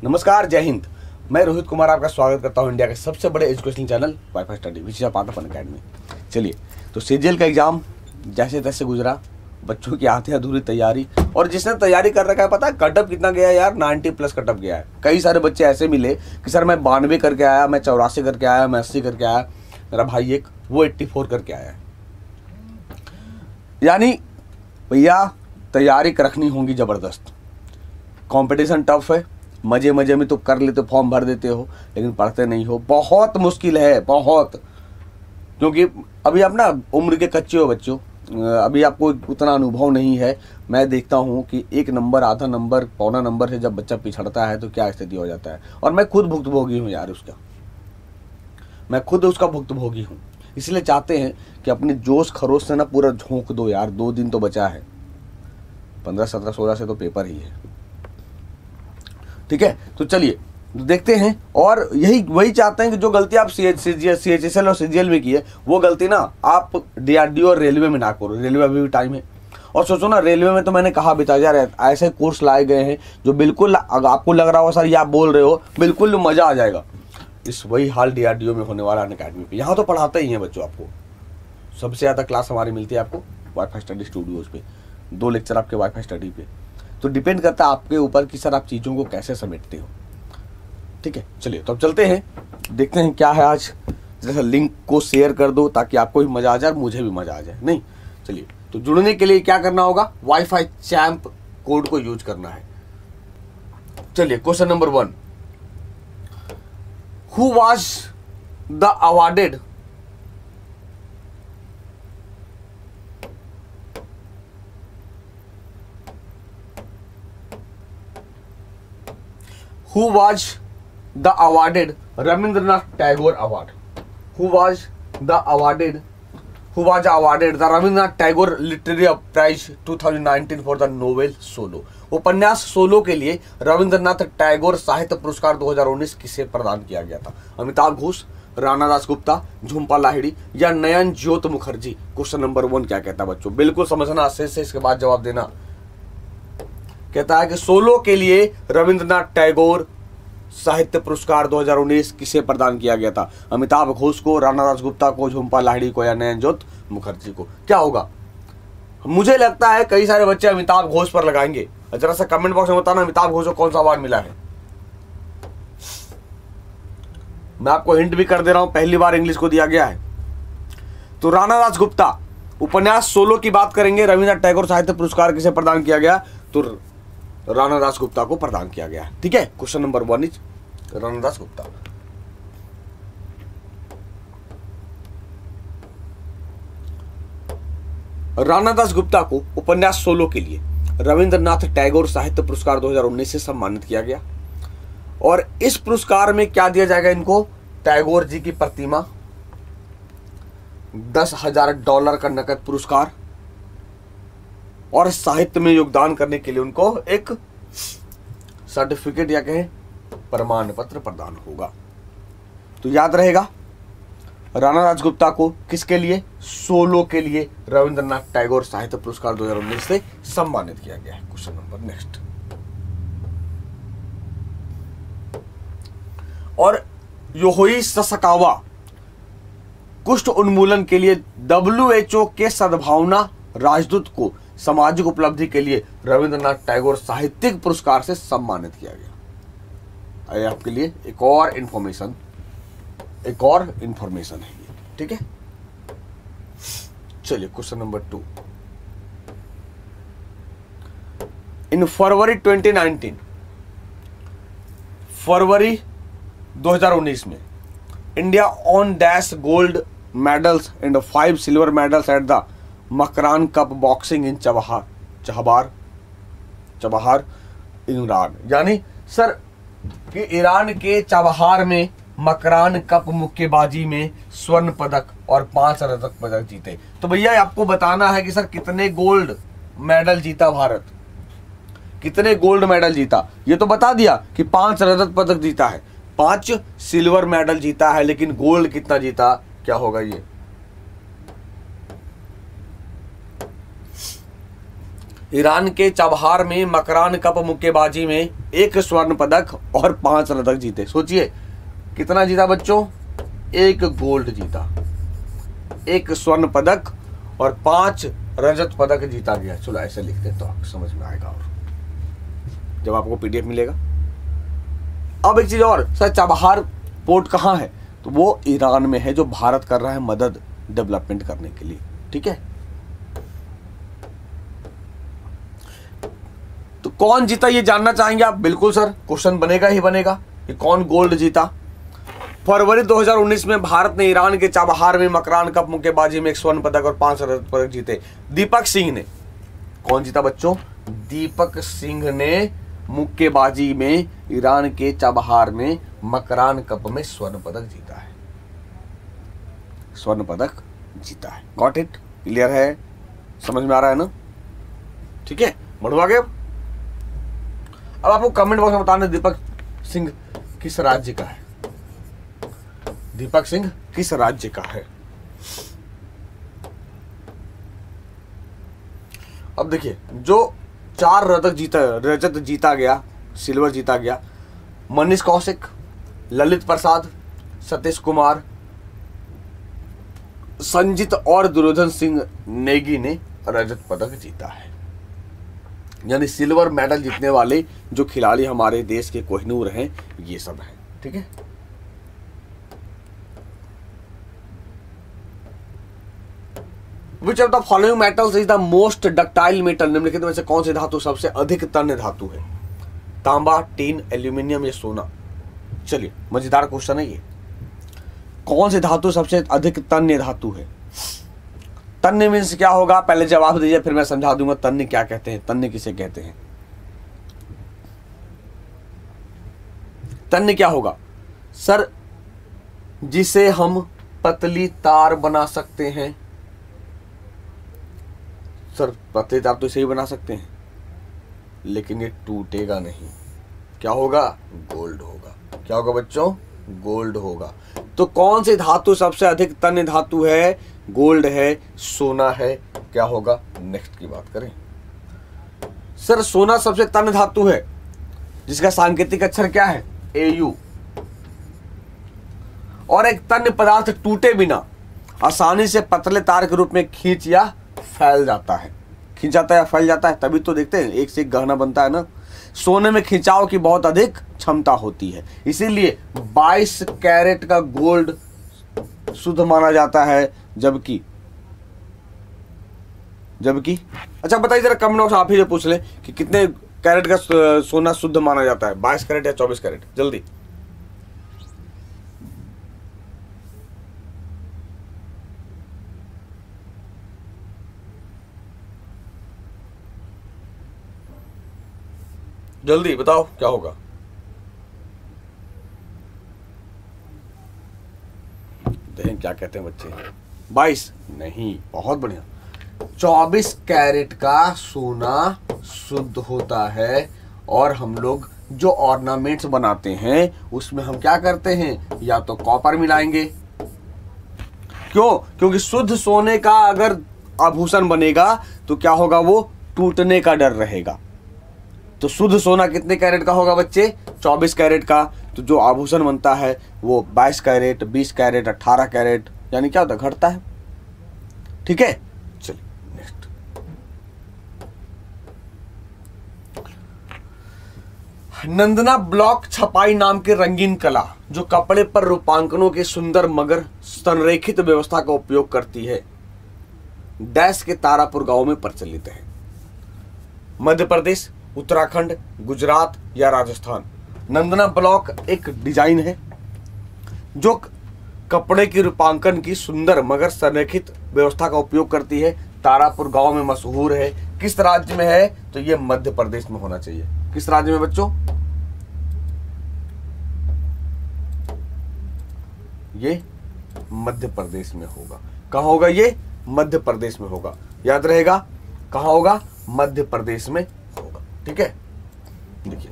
नमस्कार, जय हिंद। मैं रोहित कुमार आपका स्वागत करता हूं इंडिया के सबसे बड़े educational channel wifi study which is part of Unacademy. चलिए, तो सीजीएल का एग्जाम जैसे तैसे गुजरा, बच्चों की आधी अधूरी तैयारी, और जिसने तैयारी कर रखा है पता है कटअप कितना गया यार, 90 प्लस कटअप गया है। कई सारे बच्चे ऐसे मिले कि सर मैं 92 करके आया, मैं 84 करके आया, मैं 80 करके आया। मेरा भाई एक वो 84 करके आया है। यानी भैया तैयारी रखनी होगी ज़बरदस्त। कंपटीशन टफ है, मजे मजे में तो कर लेते, फॉर्म भर देते हो लेकिन पढ़ते नहीं हो। बहुत मुश्किल है, बहुत। क्योंकि अभी आप ना उम्र के कच्चे हो बच्चों, अभी आपको उतना अनुभव नहीं है। मैं देखता हूँ कि 1 नंबर, आधा नंबर, पौना नंबर से जब बच्चा पिछड़ता है तो क्या स्थिति हो जाता है। और मैं खुद भुक्तभोगी हूँ यार उसका, मैं खुद उसका भुक्तभोगी हूँ। इसलिए चाहते हैं कि अपने जोश खरोश से ना पूरा झोंक दो यार। 2 दिन तो बचा है, 15, 17, 16 से तो पेपर ही है। ठीक है, तो चलिए देखते हैं। और यही वही चाहते हैं कि जो गलती आप CHSL और CGL में की है, वो गलती ना आप DRDO और रेलवे में ना करो। रेलवे अभी भी टाइम है। और सोचो ना, रेलवे में तो मैंने कहा भी था यार, ऐसे कोर्स लाए गए हैं जो बिल्कुल आपको लग रहा हो सर ये आप बोल रहे हो, बिल्कुल मज़ा आ जाएगा। इस वही हाल DRDO में होने वाला अनअकैडमी पे। यहाँ तो पढ़ाते ही हैं बच्चों। आपको सबसे ज़्यादा क्लास हमारी मिलती है आपको वाईफाई स्टडी स्टूडियोज़ पे, 2 लेक्चर आपके वाईफाई स्टडी पे। तो डिपेंड करता है आपके ऊपर कि सर आप चीज़ों को कैसे समेटते हो। ठीक है, चलिए तो अब चलते हैं, देखते हैं क्या है आज। जैसे लिंक को शेयर कर दो ताकि आपको भी मज़ा आ जाए, मुझे भी मज़ा आ जाए। नहीं, चलिए, तो जुड़ने के लिए क्या करना होगा, वाईफाई चैंप कोड को यूज करना है। चलिए, question number 1, who was the awarded Who was the awarded Rabindranath Tagore Award? Who was awarded the Rabindranath Tagore Literary Prize 2019 for the novel Solo? उपन्यास सोलो के लिए रविंद्रनाथ टैगोर साहित्य पुरस्कार 2019 किसे प्रदान किया गया था? अमिताभ घोष, राणा दासगुप्ता, झुम्पा लाहिड़ी या नयन ज्योत मुखर्जी? क्वेश्चन नंबर 1 क्या कहता है बच्चों, बिल्कुल समझना, अच्छे से इसके बाद जवाब देना। कहता है कि सोलो के लिए रविंद्रनाथ टैगोर साहित्य पुरस्कार 2019 किसे प्रदान किया गया था? अमिताभ घोष को, राणा दासगुप्ता को, झुम्पा लाहिड़ी को या नयन ज्योत मुखर्जी को? क्या होगा? मुझे लगता है कई सारे बच्चे अमिताभ घोष पर लगाएंगे। जरा सा कमेंट बॉक्स में बताना अमिताभ घोष को कौन सा अवार्ड मिला है। मैं आपको हिंट भी कर दे रहा हूं, पहली बार इंग्लिश को दिया गया है। तो राणा दासगुप्ता, उपन्यास सोलो की बात करेंगे, रविंद्रनाथ टैगोर साहित्य पुरस्कार किसे प्रदान किया गया? तो राणा दासगुप्ता को प्रदान किया गया है। ठीक है, question number 1 is Rana Dasgupta. Rana Dasgupta को उपन्यास सोलो के लिए रविंद्रनाथ टैगोर साहित्य पुरस्कार 2019 से सम्मानित किया गया। और इस पुरस्कार में क्या दिया जाएगा इनको? टैगोर जी की प्रतिमा, $10,000 का नकद पुरस्कार, और साहित्य में योगदान करने के लिए उनको एक सर्टिफिकेट या कहें प्रमाण पत्र प्रदान होगा। तो याद रहेगा, राणा दासगुप्ता को किसके लिए? सोलो के लिए रविंद्रनाथ टैगोर साहित्य पुरस्कार 2019 से सम्मानित किया गया है। Question number next. और योहोई ससाकावा कुष्ठ उन्मूलन के लिए WHO के सद्भावना राजदूत को सामाजिक उपलब्धि के लिए रविंद्रनाथ टैगोर साहित्यिक पुरस्कार से सम्मानित किया गया। आइए आपके लिए एक और इंफॉर्मेशन है ये। ठीक है, चलिए क्वेश्चन नंबर 2। इन फरवरी 2019 में India won dash gold medals and 5 silver medals at the Makran cup boxing in Chabahar Iran. यानी सर कि ईरान के चबहार में मकरान कप मुक्केबाजी में स्वर्ण पदक और 5 रजत पदक जीते। तो भैया आपको बताना है कि सर कितने गोल्ड मेडल जीता भारत, कितने गोल्ड मेडल जीता। ये तो बता दिया कि 5 रजत पदक जीता है, 5 सिल्वर मेडल जीता है, लेकिन गोल्ड कितना जीता? क्या होगा ये? ईरान के चाबहार में मकरान कप मुक्केबाजी में 1 स्वर्ण पदक और 5 रजत जीते। सोचिए कितना जीता बच्चों, 1 गोल्ड जीता, 1 स्वर्ण पदक और 5 रजत पदक जीता गया। चलो ऐसे लिखते तो आपको समझ में आएगा और जब आपको पीडीएफ मिलेगा। अब एक चीज और, सर चाबहार पोर्ट कहाँ है? तो वो ईरान में है, जो भारत कर रहा है मदद डेवलपमेंट करने के लिए। ठीक है, तो कौन जीता ये जानना चाहेंगे आप? बिल्कुल सर, क्वेश्चन बनेगा ही बनेगा कि कौन गोल्ड जीता। फरवरी 2019 में भारत ने ईरान के चाबहार में मकरान कप मुक्केबाजी में 1 स्वर्ण पदक और 5 रजत पदक जीते। दीपक सिंह ने, कौन जीता बच्चों? दीपक सिंह ने मुक्केबाजी में ईरान के चाबहार में मकरान कप में स्वर्ण पदक जीता है, स्वर्ण पदक जीता है। Got it? क्लियर है? समझ में आ रहा है ना? ठीक है, बढ़ो आगे। अब आपको कमेंट बॉक्स में बताना दीपक सिंह किस राज्य का है, दीपक सिंह किस राज्य का है। अब देखिए, जो 4 रजत जीता गया, सिल्वर जीता गया, मनीष कौशिक, ललित प्रसाद, सतीश कुमार, संजीत और दुर्योधन सिंह नेगी ने रजत पदक जीता है। यानी सिल्वर मेडल जीतने वाले जो खिलाड़ी हमारे देश के कोहिनूर हैं, ये सब हैं। ठीक है, which of the following metals is the most ductile metal? निम्नलिखित में से कौन सी धातु सबसे अधिक तन्य धातु है? तांबा, टीन, एल्यूमिनियम या सोना? चलिए, मजेदार क्वेश्चन है ये। कौन सी धातु सबसे अधिक तन्य धातु है? तन्य मीन्स क्या होगा? पहले जवाब दीजिए, फिर मैं समझा दूंगा तन्य क्या कहते हैं, तन्य किसे कहते हैं। तन्य क्या होगा? सर, जिसे हम पतली तार बना सकते हैं। सर, पतली तार तो इसे ही बना सकते हैं, लेकिन ये टूटेगा नहीं। क्या होगा? गोल्ड होगा। क्या होगा बच्चों? गोल्ड होगा। तो कौन सी धातु सबसे अधिक तन्य धातु है? गोल्ड है, सोना है, क्या होगा? नेक्स्ट की बात करें। सर, सोना सबसे तन्य धातु है, जिसका सांकेतिक अक्षर क्या है? AU। और एक तन्य पदार्थ टूटे बिना आसानी से पतले तार के रूप में खींच या फैल जाता है। खींच जाता है या फैल जाता है, तभी तो देखते हैं एक से एक गहना बनता है ना। सोने में खिंचाव की बहुत अधिक क्षमता होती है, इसीलिए 22 कैरेट का गोल्ड शुद्ध माना जाता है, जबकि अच्छा बताइए जरा कमेंट बॉक्स आप ही पूछ ले कि कितने कैरेट का सोना शुद्ध माना जाता है, 22 कैरेट या 24 कैरेट? जल्दी। जल्दी बताओ क्या होगा। देखें क्या कहते हैं बच्चे। 22 नहीं, बहुत बढ़िया। 24 कैरेट का सोना शुद्ध होता है, और हम लोग जो ऑर्नामेंट्स बनाते हैं उसमें हम क्या करते हैं? या तो कॉपर मिलाएंगे। क्यों? क्योंकि शुद्ध सोने का अगर आभूषण बनेगा तो क्या होगा? वो टूटने का डर रहेगा। तो शुद्ध सोना कितने कैरेट का होगा बच्चे? 24 कैरेट का। तो जो आभूषण बनता है वो 22 कैरेट, 20 कैरेट, 18 कैरेट, यानी क्या होता है? घटता है। ठीक है, चलिए नेक्स्ट। नंदना ब्लॉक छपाई नाम की रंगीन कला जो कपड़े पर रूपांकनों के सुंदर मगर संरेखित व्यवस्था का उपयोग करती है, डैश के तारापुर गांव में प्रचलित है। मध्य प्रदेश, उत्तराखंड, गुजरात या राजस्थान? नंदना ब्लॉक एक डिजाइन है जो कपड़े की रूपांकन की सुंदर मगर संरेखित व्यवस्था का उपयोग करती है, तारापुर गांव में मशहूर है। किस राज्य में है? तो ये मध्य प्रदेश में होना चाहिए। किस राज्य में बच्चों? ये मध्य प्रदेश में होगा। कहां होगा ये? मध्य प्रदेश में होगा। याद रहेगा, कहां होगा? मध्य प्रदेश में होगा। ठीक है, देखिए,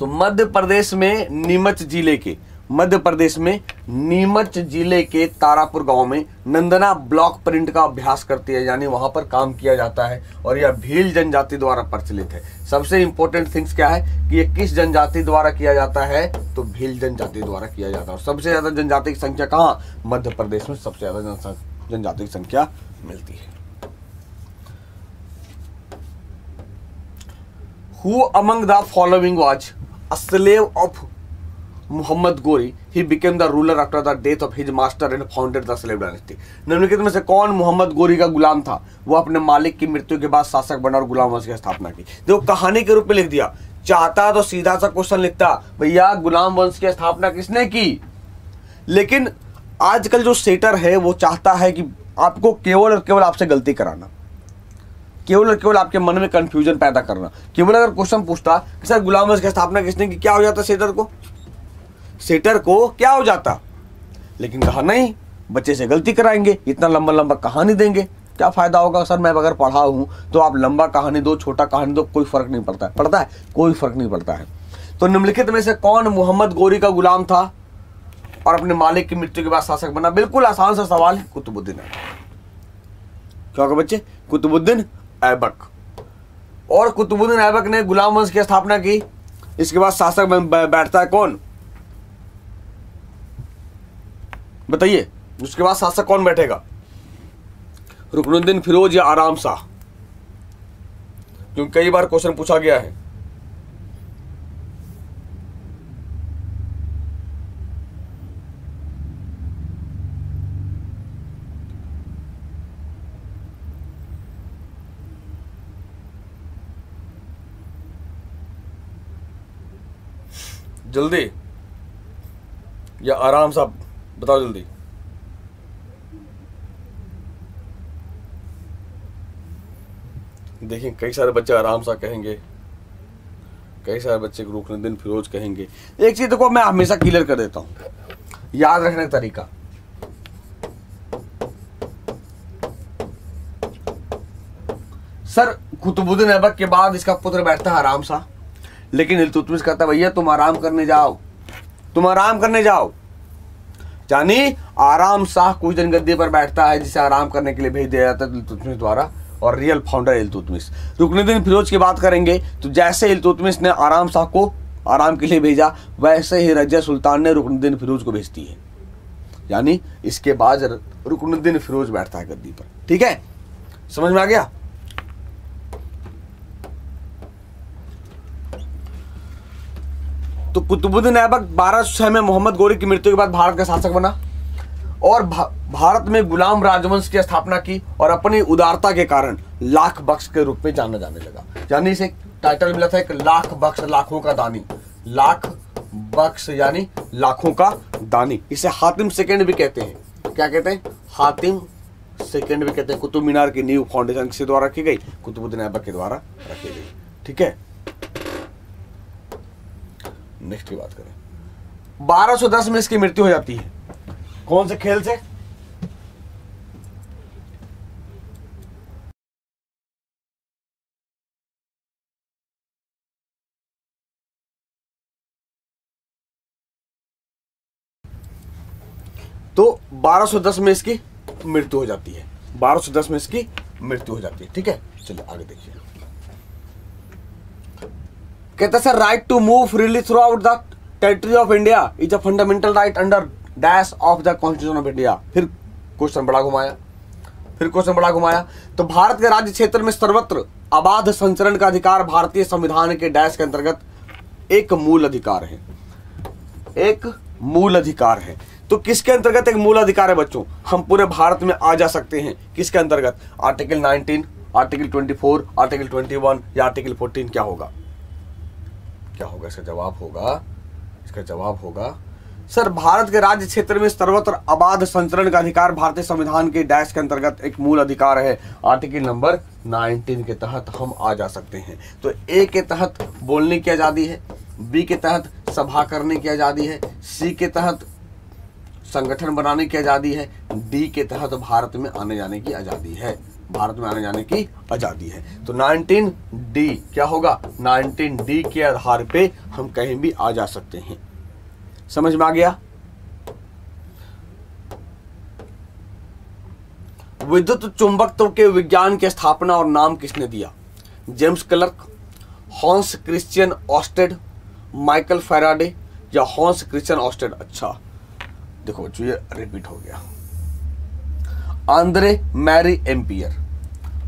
तो मध्य प्रदेश में नीमच जिले के मध्य प्रदेश में नीमच जिले के तारापुर गांव में नंदना ब्लॉक प्रिंट का अभ्यास करती है, यानी वहां पर काम किया जाता है और यह भील जनजाति द्वारा प्रचलित है। सबसे इंपॉर्टेंट थिंग्स क्या है कि ये किस जनजाति द्वारा किया जाता है, तो भील जनजाति द्वारा किया जाता है। सबसे ज्यादा जनजाति की संख्या कहाँ, मध्य प्रदेश में सबसे ज्यादा जनजाति की संख्या मिलती है। Who among the following was a slave of Muhammad Ghori? He became the ruler after the death of his master and founded the slave dynasty. निम्नलिखित में से कौन मोहम्मद गोरी का गुलाम था? वो अपने मालिक की मृत्यु के बाद शासक बना और गुलाम वंश की स्थापना की। देखो कहानी के रूप में लिख दिया, चाहता तो सीधा सा क्वेश्चन लिखता, भैया गुलाम वंश की स्थापना किसने की। लेकिन आजकल जो सेटर है वो चाहता है कि आपको केवल और केवल आपसे गलती कराना, केवल और केवल आपके मन में कंफ्यूजन पैदा करना। केवल अगर क्वेश्चन पूछता कि सर गुलाम वंश की स्थापना किसने की, क्या हो जाता सेटर को क्या हो जाता। लेकिन कहा नहीं, बच्चे से गलती कराएंगे, इतना लंबा लंबा कहानी देंगे, क्या फायदा होगा। सर मैं अगर पढ़ा हूं तो आप लंबा कहानी दो, छोटा कहानी दो, कोई फर्क नहीं पड़ता है। पड़ता है? कोई फर्क नहीं पड़ता है। तो निम्नलिखित में से कौन मोहम्मद गोरी का गुलाम था और अपने मालिक की मृत्यु के बाद शासक बना? बिल्कुल आसान सा सवाल है, कुतुबुद्दीन ऐबक। क्या होगा बच्चे? कुतुबुद्दीन ऐबक। और कुतुबुद्दीन ऐबक ने गुलाम वंश की स्थापना की। इसके बाद शासक बैठता है कौन, बताइए? उसके बाद शासक कौन बैठेगा? रुकनुद्दीन फिरोज या आराम शाह? क्योंकि कई बार क्वेश्चन पूछा गया है। जल्दी या आराम साहब बताओ जल्दी। देखिए कई सारे बच्चे आराम सा कहेंगे, कई सारे बच्चे रुकनुद्दीन फिरोज कहेंगे। एक चीज देखो मैं हमेशा क्लियर कर देता हूं, याद रखने का तरीका। सर कुतुबुद्दीन ऐबक के बाद इसका पुत्र बैठता है आराम शाह, लेकिन इल्तुतमिश कहता है भैया तुम आराम करने जाओ, तुम आराम करने जाओ। यानी आराम शाह कुछ दिन गद्दी पर बैठता है जिसे आराम करने के लिए भेज दिया जाता है इल्तुतमिश द्वारा, और रियल फाउंडर इल्तुतमिश। रुकनुद्दीन फिरोज की बात करेंगे तो जैसे इल्तुतमिश ने आराम शाह को आराम के लिए भेजा, वैसे ही रजिया सुल्तान ने रुकनुद्दीन फिरोज को भेजती है। यानी इसके बाद रुकनुद्दीन फिरोज बैठता है गद्दी पर। ठीक है, समझ में आ गया? तो कुतुबुद्दीन ऐबक 1206 में मोहम्मद गोरी की मृत्यु के बाद भारत का शासक बना और भारत में गुलाम राजवंश की स्थापना की और अपनी उदारता के कारण लाख बख्श के रूप में जाना जाने लगा। यानी इसे टाइटल मिला था एक लाख बख्श, लाखों का दानी। लाख बख्श यानी लाखों का दानी। इसे हातिम सेकंड भी कहते हैं। क्या कहते हैं? हातिम सेकंड भी कहते हैं। कुतुब मीनार की नींव फाउंडेशन किसके द्वारा रखी गई? कुतुबुद्दीन ऐबक के द्वारा रखी गई। ठीक है, नेक्स्ट की बात करें। 1210 में इसकी मृत्यु हो जाती है। कौन से खेल से? तो 1210 में इसकी मृत्यु हो जाती है। 1210 में इसकी मृत्यु हो जाती है। ठीक है, चलिए आगे देखिए। कहता sir right to move freely throughout the territory of India is a fundamental right under dash of the constitution of India. फिर क्वेश्चन बड़ा घुमाया। तो भारत के राज्य क्षेत्र में सर्वत्र अबाध संचरण का अधिकार भारतीय संविधान के डैश के अंतर्गत एक मूल अधिकार है। एक मूल अधिकार है। तो किसके अंतर्गत एक मूल अधिकार है बच्चों? हम पूरे भारत में आ जा सकते हैं। किसके अंतर्गत? आर्टिकल 19, आर्टिकल 24, आर्टिकल 21 या आर्टिकल 14? क्या होगा? क्या होगा? इसका जवाब होगा सर भारत के राज्य क्षेत्र में सर्वत्र अबाध संचरण का अधिकार भारतीय संविधान के डैश के अंतर्गत एक मूल अधिकार है। आर्टिकल नंबर 19 के तहत हम आ जा सकते हैं। तो ए के तहत बोलने की आजादी है, बी के तहत सभा करने की आजादी है, सी के तहत संगठन बनाने की आजादी है, डी के तहत भारत में आने जाने की आजादी है। तो 19 डी क्या होगा? 19 डी के आधार पे हम कहीं भी आ जा सकते हैं। समझ में आ गया? विद्युत चुंबकत्व के विज्ञान की स्थापना और नाम किसने दिया? James Clerk, Hans Christian Oersted, Michael Faraday या हॉन्स क्रिश्चियन ऑस्टेड? अच्छा देखो बच्चों, ये रिपीट हो गया। Andre Marie ampere.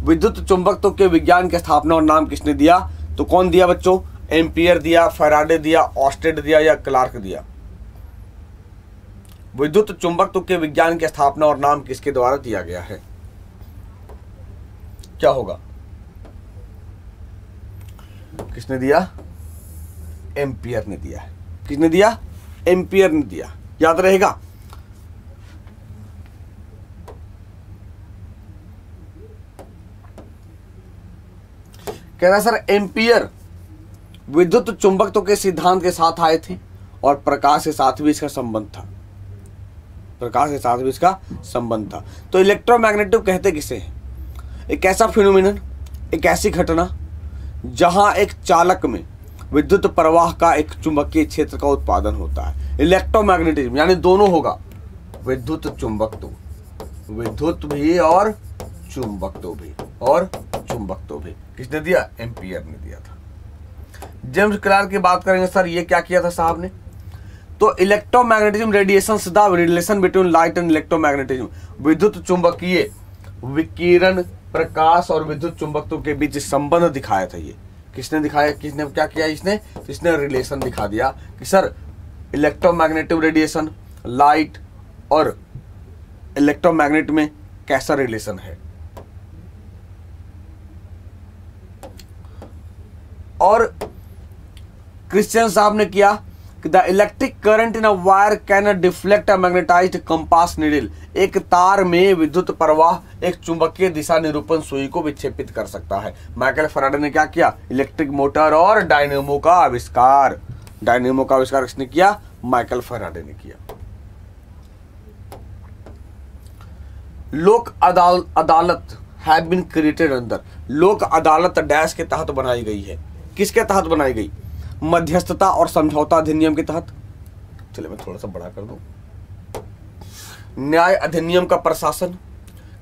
विद्युत चुंबकत्व के विज्ञान की स्थापना और नाम किसने दिया? तो कौन दिया बच्चों? एम्पियर दिया, फैराडे दिया, ऑस्टेड दिया या क्लार्क दिया? विद्युत चुंबकत्व के विज्ञान की स्थापना और नाम किसके द्वारा दिया गया है? क्या होगा? किसने दिया? एम्पियर ने दिया है। किसने दिया? एम्पियर ने दिया। याद रहेगा। कह रहा सर एम्पियर विद्युत चुंबकत्व के सिद्धांत के साथ आए थे और प्रकाश के साथ भी इसका संबंध था। प्रकाश के साथ भी इसका संबंध था। तो इलेक्ट्रोमैग्नेटिव कहते किसे हैं? एक ऐसा फिनोमिनन, एक ऐसी घटना जहां एक चालक में विद्युत प्रवाह का एक चुंबकीय क्षेत्र का उत्पादन होता है। इलेक्ट्रोमैग्नेटिज्म यानी दोनों होगा, विद्युत चुंबकत्व, विद्युत भी और चुंबकत्व भी, और चुंबकत्व भी। किसने दिया? एम्पियर ने दिया था। जेम्स क्लार्क की बात करेंगे सर, ये क्या किया था साहब ने? तो electromagnetism radiation, the relation between light and electromagnetism, विद्युत चुंबकीय विकिरण, प्रकाश और विद्युत चुंबकत्व के बीच संबंध दिखाया था। ये किसने दिखाया? किसने क्या किया? इसने रिलेशन दिखा दिया कि सर इलेक्ट्रोमैग्नेटिव रेडिएशन, लाइट और इलेक्ट्रोमैग्नेट में कैसा रिलेशन है। और क्रिश्चियन साहब ने किया कि the electric current in a wire can deflect a magnetised compass needle. एक तार में विद्युत प्रवाह एक चुंबकीय दिशा निरूपण सुई को विक्षेपित कर सकता है। माइकल फैराडे ने क्या किया? इलेक्ट्रिक मोटर और डायनेमो का आविष्कार। डायनेमो का आविष्कार किसने किया? माइकल फैराडे ने किया। लोक अदालत हैव बीन क्रिएटेड अंदर। लोक अदालत डैश के तहत बनाई गई है। किसके तहत बनाई गई? मध्यस्थता और समझौता अधिनियम के तहत। चलिए मैं थोड़ा सा बड़ा कर दूं। न्याय अधिनियम का प्रशासन,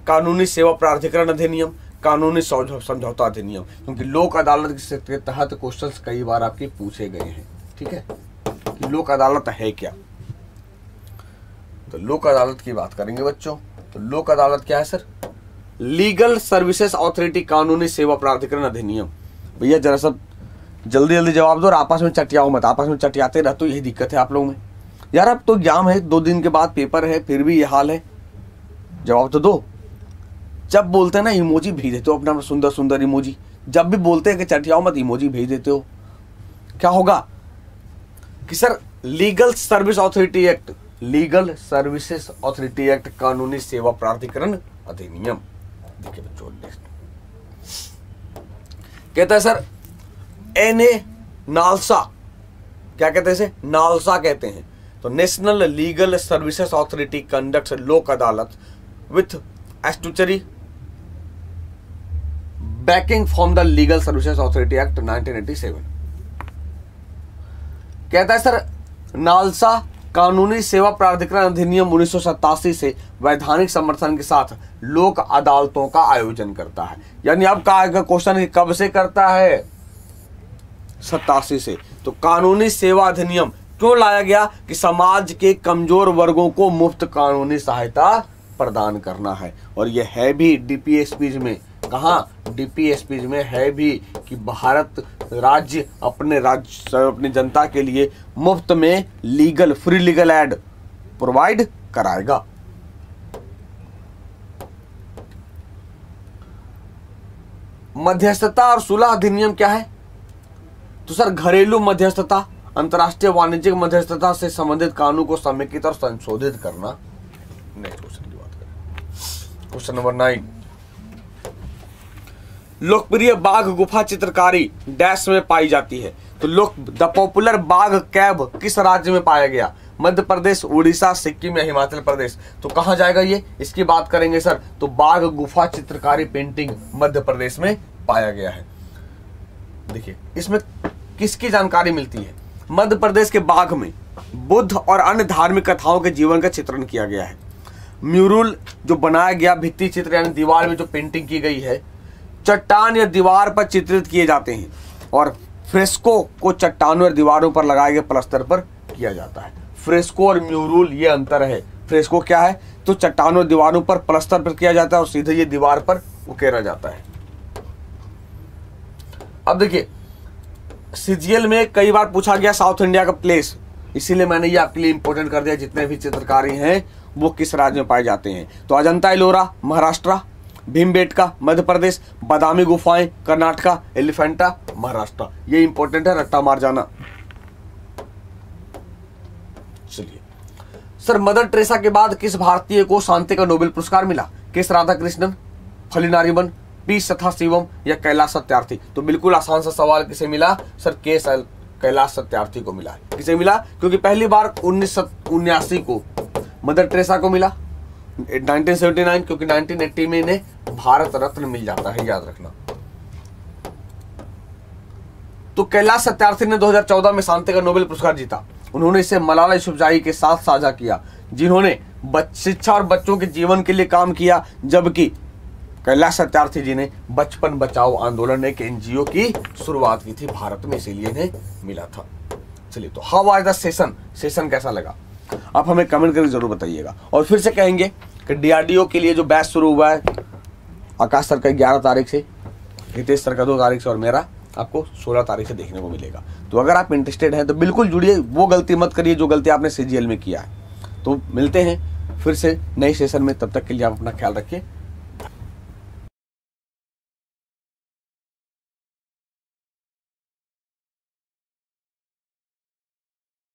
कानूनी सेवा प्राधिकरण अधिनियम, कानूनी समझौता अधिनियम। क्योंकि लोक अदालत के तहत क्वेश्चंस कई बार आपके पूछे गए हैं। ठीक है, कि लोक अदालत है क्या? तो लोक अदालत की बात करेंगे बच्चों। तो लोक अदालत क्या है सर? लीगल सर्विसेज अथॉरिटी, कानूनी सेवा प्राधिकरण अधिनियम। भैया जरा सब जल्दी जल्दी जवाब दो और आपस में चटियाओ मत। आपस में चटियाते रहते हो, यही दिक्कत है आप लोगों में। यार अब तो एग्जाम है, 2 दिन के बाद पेपर है, फिर भी ये हाल है। जवाब तो दो। जब बोलते हैं ना इमोजी भेज देते हो, अपना सुंदर सुंदर इमोजी। जब भी बोलते हैं कि चटियाओ मत, इमोजी भेज देते हो। क्या होगा कि sir legal service authority act, legal services authority act, कानूनी सेवा प्राधिकरण अधिनियम। देखिए बच्चों कहता है सर एनए नालसा, क्या कहते हैं इसे? नालसा कहते हैं। तो national legal services authority conducts Lok Adalat with statutory backing from the legal services authority act 1987। कहता है सर नालसा कानूनी सेवा प्राधिकरण अधिनियम 1987 से वैधानिक समर्थन के साथ लोक अदालतों का आयोजन करता है। यानी अब का क्वेश्चन कब से करता है? 87 से। तो कानूनी सेवा अधिनियम क्यों लाया गया? कि समाज के कमजोर वर्गों को मुफ्त कानूनी सहायता प्रदान करना है। और यह है भी डीपीएसपीज में। कहां? डीपीएसपीज में है भी कि भारत राज्य अपनी जनता के लिए मुफ्त में फ्री लीगल एड प्रोवाइड कराएगा। मध्यस्थता और सुलह अधिनियम क्या है? तो सर घरेलू मध्यस्थता, अंतर्राष्ट्रीय वाणिज्यिक मध्यस्थता से संबंधित कानून को समेकित और संशोधित करना। नेक्स्ट क्वेश्चन की बात करें। Question number 9। लोकप्रिय बाघ गुफा चित्रकारी डैश में पाई जाती है। तो द पॉपुलर बाघ कैव किस राज्य में पाया गया? मध्य प्रदेश, उड़ीसा, सिक्किम या हिमाचल प्रदेश। तो कहां जाएगा ये? इसकी बात करेंगे सर। तो बाघ गुफा चित्रकारी पेंटिंग मध्य प्रदेश में पाया गया है। देखिए इसमें किसकी जानकारी मिलती है? मध्य प्रदेश के बाघ में बुद्ध और अन्य धार्मिक कथाओं के जीवन का चित्रण किया गया है। म्यूरल जो बनाया गया भित्ति चित्र यानी दीवार में जो पेंटिंग की गई है, चट्टान या दीवार पर चित्रित किए जाते हैं और फ्रेस्को को चट्टानों और दीवारों पर लगाए गए प्लास्टर पर किया जाता है। फ्रेस्को और म्यूरल ये अंतर है। फ्रेस्को क्या है तो चट्टानों और दीवारों पर प्लास्टर पर किया जाता है और सीधे ये दीवार पर उकेरा जाता है। अब देखिए सीजीएल में कई बार पूछा गया साउथ इंडिया का प्लेस, इसीलिए मैंने ये आपके लिए इंपॉर्टेंट कर दिया जितने भी चित्रकारी हैं वो किस राज्य में पाए जाते हैं। तो अजंता एलोरा महाराष्ट्र, भीमबेटका मध्य प्रदेश, बादामी गुफाएं कर्नाटका, एलिफेंटा महाराष्ट्र। ये इंपॉर्टेंट है, रट्टा मार जाना। चलिए सर, मदर टेरेसा के बाद किस भारतीय को शांति का नोबेल पुरस्कार मिला? केएस राधाकृष्णन, फलीनारिमन, पी सथाशिवम या कैलाश सत्यार्थी? तो बिल्कुल आसान सा सवाल, किसे मिला सर? कैलाश सत्यार्थी को मिला। किसे मिला? क्योंकि पहली बार 1979 को मदर टेरेसा को मिला, 1979 क्योंकि 1980 में इन्हें भारत रत्न मिल जाता है, याद रखना। तो कैलाश सत्यार्थी ने 2014 में शांति का नोबेल पुरस्कार जीता। उन्होंने इसे मलाला यूसुफजई के साथ साझा किया, जिन्होंने शिक्षा और बच्चों के जीवन के लिए काम किया, जबकि कैलाश सत्यार्थी जी ने बचपन बचाओ आंदोलन एक एनजीओ की शुरुआत की थी भारत में, इसीलिए इन्हें मिला था। चलिए, तो हाउ वाज द सेशन कैसा लगा आप हमें कमेंट करके जरूर बताइएगा। और फिर से कहेंगे कि डीआरडीओ के लिए जो बैच शुरू हुआ है, आकाश सर का 11 तारीख से, हितेश सर का 2 तारीख से और मेरा आपको 16 तारीख से देखने को मिलेगा। तो अगर आप इंटरेस्टेड हैं तो बिल्कुल जुड़िए, वो गलती मत करिए जो गलती आपने सीजीएल में किया है। तो मिलते हैं फिर से नए सेशन में, तब तक के लिए आप अपना ख्याल रखिए।